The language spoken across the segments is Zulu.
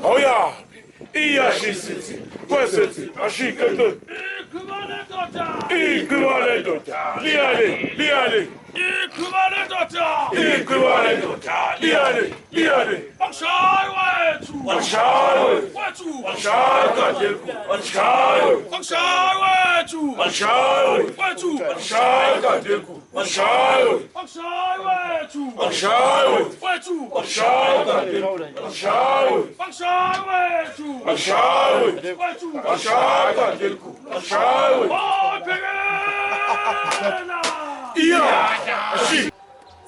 Oya, iyashisithi kwesethi ashikete ikhubale ndoda liyale ikhubale ndoda liyale angshayi wethu kadeku angshayi wethu kadeku angshayi wethu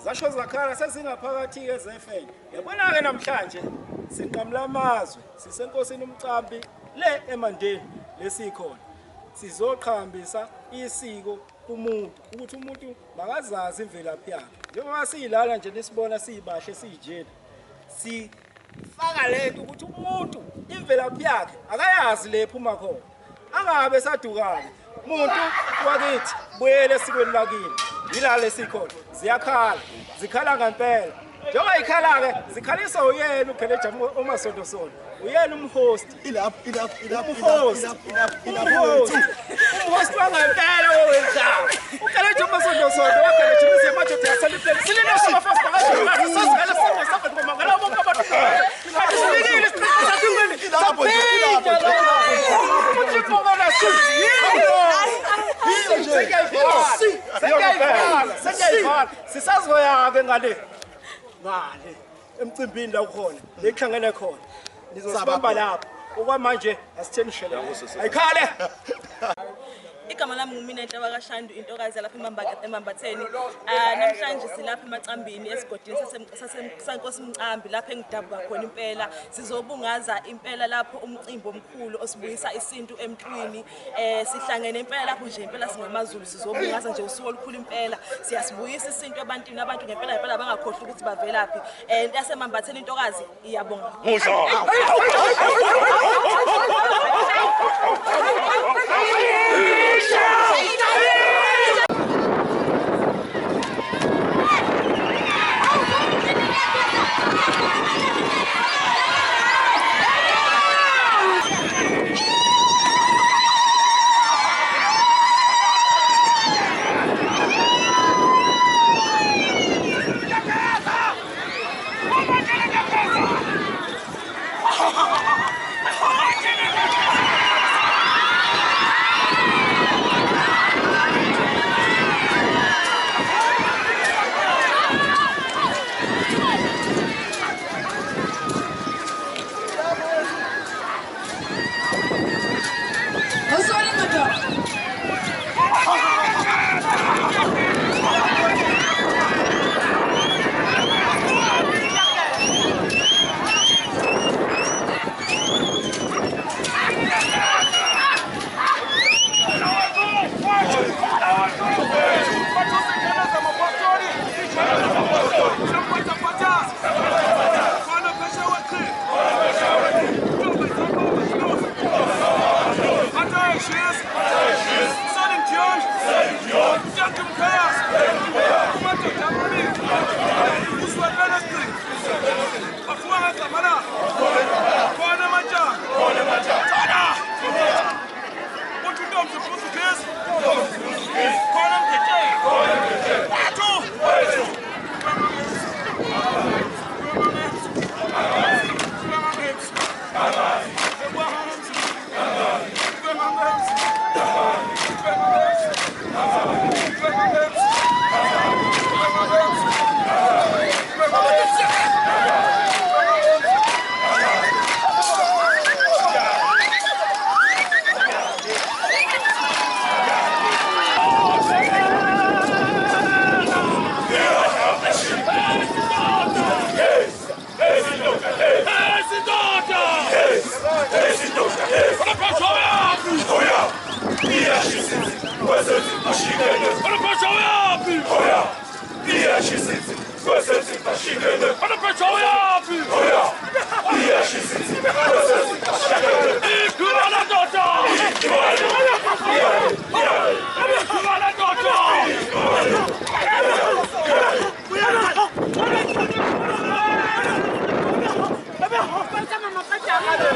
Zasho zakhala sezingaphakathi ezefeni. Yabona ke namhlanje sinqamla amazwe sisenkosini uMcambi le eMandeni lesikhona. Sizoqhambisa isiko kumuntu ukuthi umuntu makazazi imvelaphi yakhe. Njengoba siyilala nje nesibona siyibahle siyijena. Sifaka lento ukuthi umuntu imvelaphi yakhe akayazi lephi uma khona. Angabe sadukana. Umuntu wakithi buyele esikweni lakini. Yilale sikhona. Zikhala ngempela. Njengoba ikhala ke zikhalisa uyena uGeleja uMasonto. Uyena umhost. Umhost wangempela wowenzalo. uGeleja uMasonto waGeleja isemajodi yaselipeni. Sililo sama fast phakathi. Sasizela simo safa ngomangala bonke abantu. Asisikile isiqiniso sathungweni. Sisazoya-ke ngale emcimbini la ukhona lekhangene khona nizosibamba lapho okwamanje asitheni shela ayikhale. Igama lami ngumina Umhlaba kaShandu intokazi lapha eMambatheni. Namhlanje silapha eMacambini esigodini sasenkosi uMcambi lapha engidabuka khona impela. Sizobungaza impela lapho umcimbi omkhulu osibuyisa isintu emntwini. Sihlangene impela lapho nje impela singamaZulu sizobungaza nje usuku olukhulu impela. Siyasibuyisa isintu ebantwini abantu ngempela bangakhohlwa ukuthi bavelaphi. Into yaseMambatheni intokazi iyabonga. Mama,